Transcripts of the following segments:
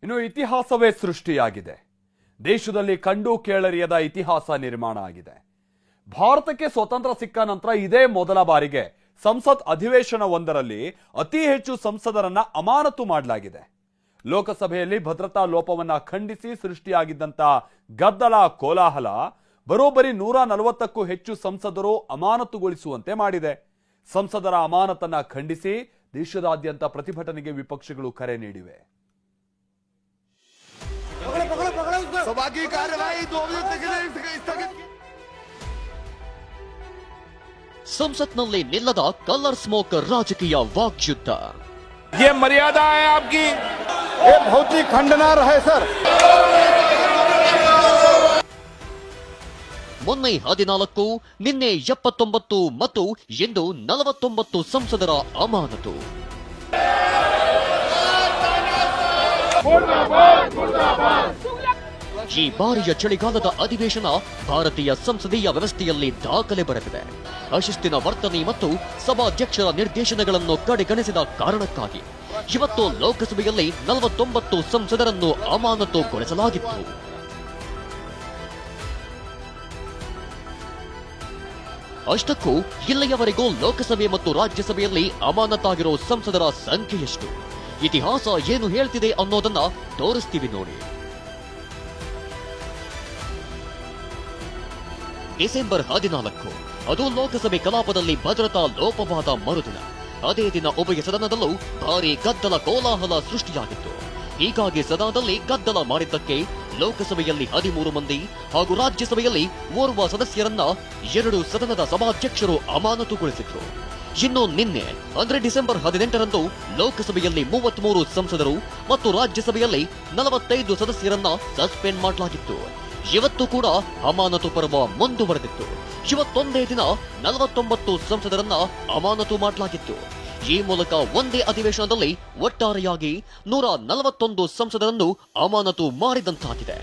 ಇನ್ನು ಇತಿಹಾಸವೇ ಸೃಷ್ಟಿಯಾಗಿದೆ. ದೇಶದಲ್ಲಿ ಕಂಡು ಕೇಳರಿಯದ ಇತಿಹಾಸ ನಿರ್ಮಾಣ ಆಗಿದೆ. ಭಾರತಕ್ಕೆ ಸ್ವತಂತ್ರ ಸಿಕ್ಕ ನಂತರ ಇದೇ ಮೊದಲ ಬಾರಿಗೆ ಸಂಸತ್ ಅಧಿವೇಶನವೊಂದರಲ್ಲಿ ಅತಿ ಹೆಚ್ಚು ಸಂಸದರನ್ನ ಅಮಾನತು ಮಾಡಲಾಗಿದೆ. ಲೋಕಸಭೆಯಲ್ಲಿ ಭದ್ರತಾ ಲೋಪವನ್ನ ಖಂಡಿಸಿ ಸೃಷ್ಟಿಯಾಗಿದ್ದಂತ ಗದ್ದಲ ಕೋಲಾಹಲ ಬರೋಬ್ಬರಿ 140ಕ್ಕೂ ಹೆಚ್ಚು ಸಂಸದರು ಅಮಾನತುಗೊಳಿಸುವಂತೆ ಮಾಡಿದೆ. ಸಂಸದರ ಅಮಾನತನ್ನ ಖಂಡಿಸಿ ದೇಶದಾದ್ಯಂತ ಪ್ರತಿಭಟನೆಗೆ ವಿಪಕ್ಷಗಳು ಕರೆ ನೀಡಿವೆ. ಸಂಸತ್ನಲ್ಲಿ ನಿಲ್ಲದ ಕಲರ್ ಸ್ಮೋಕ್ ರಾಜಕೀಯ ವಾಕ್ಯುದ್ಧ. ये मर्यादा है आपकी, ये बहुत ही खंडनार्ह है सर. ಮೊನ್ನೆ 14, ನಿನ್ನೆ 79 ಮತ್ತು ಇಂದು 49 ಸಂಸದರ ಅಮಾನತು. ಈ ಬಾರಿಯ ಚಳಿಗಾಲದ ಅಧಿವೇಶನ ಭಾರತೀಯ ಸಂಸದೀಯ ವ್ಯವಸ್ಥೆಯಲ್ಲಿ ದಾಖಲೆ ಬರೆದಿದೆ. ಅಶಿಸ್ತಿನ ವರ್ತನೆ ಮತ್ತು ಸಭಾಧ್ಯಕ್ಷರ ನಿರ್ದೇಶನಗಳನ್ನು ಕಡೆಗಣಿಸಿದ ಕಾರಣಕ್ಕಾಗಿ ಇವತ್ತು ಲೋಕಸಭೆಯಲ್ಲಿ 49 ಸಂಸದರನ್ನು ಅಮಾನತುಗೊಳಿಸಲಾಗಿತ್ತು. ಅಷ್ಟಕ್ಕೂ ಇಲ್ಲಿಯವರೆಗೂ ಲೋಕಸಭೆ ಮತ್ತು ರಾಜ್ಯಸಭೆಯಲ್ಲಿ ಅಮಾನತಾಗಿರೋ ಸಂಸದರ ಸಂಖ್ಯೆ ಎಷ್ಟು, ಇತಿಹಾಸ ಏನು ಹೇಳ್ತಿದೆ ಅನ್ನೋದನ್ನ ತೋರಿಸ್ತೀವಿ ನೋಡಿ. ಡಿಸೆಂಬರ್ 14, ಅದು ಲೋಕಸಭೆ ಕಲಾಪದಲ್ಲಿ ಭದ್ರತಾ ಲೋಪವಾದ ಮರುದಿನ. ಅದೇ ದಿನ ಉಭಯ ಸದನದಲ್ಲೂ ಭಾರೀ ಗದ್ದಲ ಕೋಲಾಹಲ ಸೃಷ್ಟಿಯಾಗಿತ್ತು. ಹೀಗಾಗಿ ಸದನದಲ್ಲಿ ಗದ್ದಲ ಮಾಡಿದ್ದಕ್ಕೆ ಲೋಕಸಭೆಯಲ್ಲಿ 13 ಮಂದಿ ಹಾಗೂ ರಾಜ್ಯಸಭೆಯಲ್ಲಿ ಓರ್ವ ಸದಸ್ಯರನ್ನ 2 ಸದನದ ಸಭಾಧ್ಯಕ್ಷರು ಅಮಾನತುಗೊಳಿಸಿದ್ರು. ಇನ್ನು ನಿನ್ನೆ ಅಂದ್ರೆ ಡಿಸೆಂಬರ್ 18ರಂದು ಲೋಕಸಭೆಯಲ್ಲಿ 33 ಸಂಸದರು ಮತ್ತು ರಾಜ್ಯಸಭೆಯಲ್ಲಿ 45 ಸದಸ್ಯರನ್ನ ಸಸ್ಪೆಂಡ್ ಮಾಡಲಾಗಿತ್ತು. ಇವತ್ತು ಕೂಡ ಅಮಾನತು ಪರ್ವ ಮುಂದುವರೆದಿತ್ತು. ಇವತ್ತೊಂದೇ ದಿನ 49 ಸಂಸದರನ್ನ ಅಮಾನತು ಮಾಡಲಾಗಿತ್ತು. ಈ ಮೂಲಕ ಒಂದೇ ಅಧಿವೇಶನದಲ್ಲಿ ಒಟ್ಟಾರೆಯಾಗಿ 141 ಸಂಸದರನ್ನು ಅಮಾನತು ಮಾಡಿದಂತಾಗಿದೆ.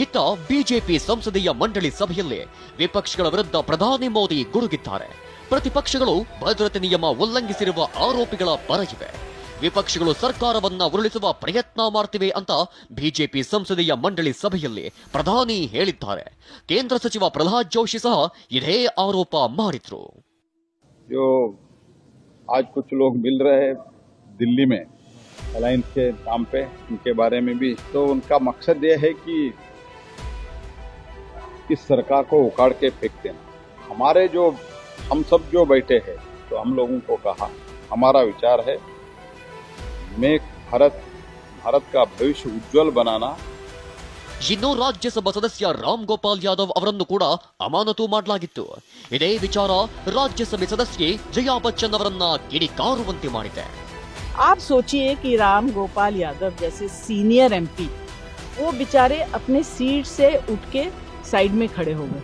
ಇತ್ತ ಬಿಜೆಪಿ ಸಂಸದೀಯ ಮಂಡಳಿ ಸಭೆಯಲ್ಲಿ ವಿಪಕ್ಷಗಳ ವಿರುದ್ಧ ಪ್ರಧಾನಿ ಮೋದಿ ಗುಡುಗಿದ್ದಾರೆ. ಪ್ರತಿಪಕ್ಷಗಳು ಭದ್ರತೆ ನಿಯಮ ಉಲ್ಲಂಘಿಸಿರುವ ಆರೋಪಿಗಳ ಪರ ಇವೆ. ವಿಪಕ್ಷಗಳು ಸರ್ಕಾರವನ್ನ ಉರುಳಿಸುವ ಪ್ರಯತ್ನ ಮಾಡ್ತಿವೆ ಅಂತ ಬಿಜೆಪಿ ಸಂಸದೀಯ ಮಂಡಳಿ ಸಭೆಯಲ್ಲಿ ಪ್ರಧಾನಿ ಹೇಳಿದ್ದಾರೆ. ಕೇಂದ್ರ ಸಚಿವ ಪ್ರಹ್ಲಾದ್ ಜೋಶಿ ಸಹ ಇದೇ ಆರೋಪ ಮಾಡಿದ್ರು. जो आज कुछ लोग मिल रहे हैं दिल्ली में अलायंस के नाम पे, उनके बारे में भी तो उनका मकसद ये है कि इस सरकार को उखाड़ के फेंक देना. हमारे जो हम सब जो बैठे हैं तो हम लोगों को कहा, हमारा विचार है मेक भारत का भविष्य उज्जवल बनाना. ಇನ್ನು ರಾಜ್ಯಸಭಾ ಸದಸ್ಯ ರಾಮ್ ಗೋಪಾಲ್ ಯಾದವ್ ಅವರನ್ನು ಕೂಡ ಅಮಾನತು ಮಾಡಲಾಗಿತ್ತು. ಇದೇ ವಿಚಾರ ರಾಜ್ಯಸಭೆ ಸದಸ್ಯೆ ಜಯಾ ಬಚ್ಚನ್ ಅವರನ್ನ ಕಿಡಿಕಾರುವಂತೆ ಮಾಡಿದೆ. आप सोचिए कि राम गोपाल यादव जैसे सीनियर एमपी वो बेचारे अपने सीट से उठ के साइड में खड़े हो गए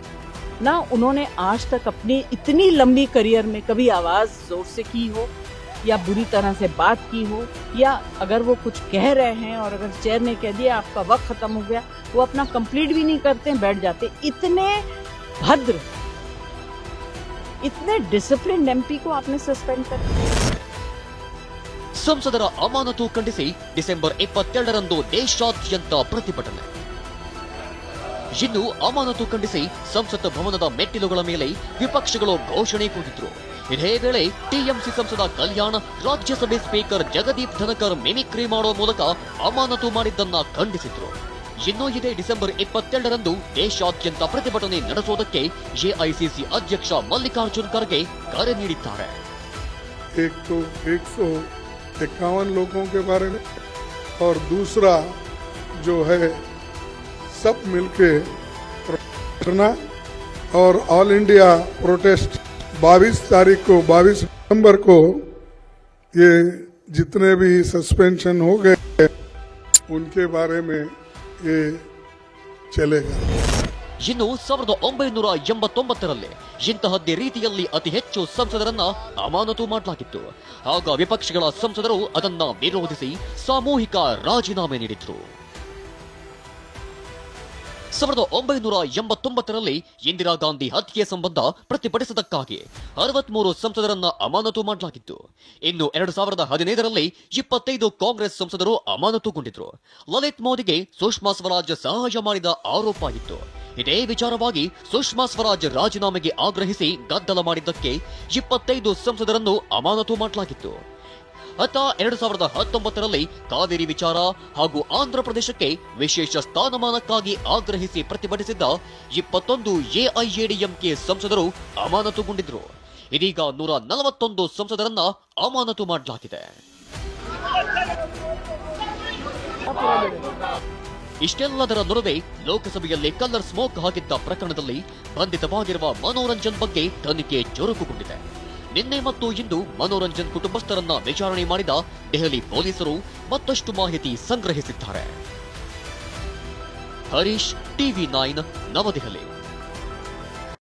ना. उन्होंने आज तक अपनी इतनी लंबी करियर में कभी आवाज जोर से की हो या बुरी तरह से बात की हो, या अगर वो कुछ कह रहे हैं और अगर चेयर ने कह दिया आपका वक्त खत्म हो गया, वो अपना कंप्लीट भी नहीं करते, बैठ जाते. इतने भद्र, इतने डिसिप्लिन एमपी को आपने सस्पेंड कर दिया. ಸಂಸದರ ಅಮಾನತು ಖಂಡಿಸಿ ಡಿಸೆಂಬರ್ 22ರಂದು ದೇಶಾದ್ಯಂತ ಪ್ರತಿಭಟನೆ. ಇನ್ನು ಅಮಾನತು ಖಂಡಿಸಿ ಸಂಸತ್ ಭವನದ ಮೆಟ್ಟಿಲುಗಳ ಮೇಲೆ ವಿಪಕ್ಷಗಳು ಘೋಷಣೆ ಕೂಗಿದ್ರು. ಇದೇ ವೇಳೆ ಟಿಎಂಸಿ ಸಂಸದ ಕಲ್ಯಾಣ್ ರಾಜ್ಯಸಭೆ ಸ್ಪೀಕರ್ ಜಗದೀಪ್ ಧನಕರ್ ಮಿಮಿಕ್ರಿ ಮಾಡೋ ಮೂಲಕ ಅಮಾನತು ಮಾಡಿದ್ದನ್ನ ಖಂಡಿಸಿದ್ರು. ಇನ್ನು ಇದೇ ಡಿಸೆಂಬರ್ 22ರಂದು ದೇಶಾದ್ಯಂತ ಪ್ರತಿಭಟನೆ ನಡೆಸೋದಕ್ಕೆ ಎಐಸಿಸಿ ಅಧ್ಯಕ್ಷ ಮಲ್ಲಿಕಾರ್ಜುನ್ ಖರ್ಗೆ ಕರೆ ನೀಡಿದ್ದಾರೆ. 151 लोगों के बारे में और दूसरा जो है सब मिलके करना और ऑल इंडिया प्रोटेस्ट 22 तारीख को 22 नवंबर को ये जितने भी सस्पेंशन हो गए उनके बारे में ये चलेगा. ಇನ್ನು 1989ರಲ್ಲಿ ಇಂತಹದ್ದೇ ರೀತಿಯಲ್ಲಿ ಅತಿ ಹೆಚ್ಚು ಸಂಸದರನ್ನ ಅಮಾನತು ಮಾಡಲಾಗಿತ್ತು. ಆಗ ವಿಪಕ್ಷಗಳ ಸಂಸದರು ಅದನ್ನ ವಿರೋಧಿಸಿ ಸಾಮೂಹಿಕ ರಾಜೀನಾಮೆ ನೀಡಿದ್ರು. 1989ರಲ್ಲಿ ಇಂದಿರಾ ಗಾಂಧಿ ಹತ್ಯೆ ಸಂಬಂಧ ಪ್ರತಿಭಟಿಸಿದ್ದಕ್ಕಾಗಿ 63 ಸಂಸದರನ್ನ ಅಮಾನತು ಮಾಡಲಾಗಿತ್ತು. ಇನ್ನು 2015ರಲ್ಲಿ 25 ಕಾಂಗ್ರೆಸ್ ಸಂಸದರು ಅಮಾನತುಗೊಂಡಿದ್ರು. ಲಲಿತ್ ಮೋದಿಗೆ ಸುಷ್ಮಾ ಸ್ವರಾಜ್ ಸಹಾಯ ಮಾಡಿದ ಆರೋಪ ಇತ್ತು. ಇದೇ ವಿಚಾರವಾಗಿ ಸುಷ್ಮಾ ಸ್ವರಾಜ್ ರಾಜೀನಾಮೆಗೆ ಆಗ್ರಹಿಸಿ ಗದ್ದಲ ಮಾಡಿದ್ದಕ್ಕೆ 25 ಸಂಸದರನ್ನು ಅಮಾನತು ಮಾಡಲಾಗಿತ್ತು. 2019ರಲ್ಲಿ ಕಾವೇರಿ ವಿಚಾರ ಹಾಗೂ ಆಂಧ್ರಪ್ರದೇಶಕ್ಕೆ ವಿಶೇಷ ಸ್ಥಾನಮಾನಕ್ಕಾಗಿ ಆಗ್ರಹಿಸಿ ಪ್ರತಿಭಟಿಸಿದ್ದ 21 ಎಐಎಡಿಎಂಕೆ ಸಂಸದರು ಅಮಾನತುಗೊಂಡಿದ್ರು. ಇದೀಗ 141 ಸಂಸದರನ್ನ ಅಮಾನತು ಮಾಡಲಾಗಿದೆ. ಇಷ್ಟೆಲ್ಲದರ ನಡುವೆ ಲೋಕಸಭೆಯಲ್ಲಿ ಕಲ್ಲರ್ ಸ್ಮೋಕ್ ಹಾಕಿದ್ದ ಪ್ರಕರಣದಲ್ಲಿ ಬಂಧಿತವಾಗಿರುವ ಮನೋರಂಜನ್ ಬಗ್ಗೆ ತನಿಖೆ ಚುರುಕುಗೊಂಡಿದೆ. ನಿನ್ನೆ ಮತ್ತು ಇಂದು ಮನೋರಂಜನ್ ಕುಟುಂಬಸ್ಥರನ್ನ ವಿಚಾರಣೆ ಮಾಡಿದ ದೆಹಲಿ ಪೊಲೀಸರು ಮತ್ತಷ್ಟು ಮಾಹಿತಿ ಸಂಗ್ರಹಿಸಿದ್ದಾರೆ. ಹರೀಶ್, ಟಿವಿ9, ನವದೆಹಲಿ.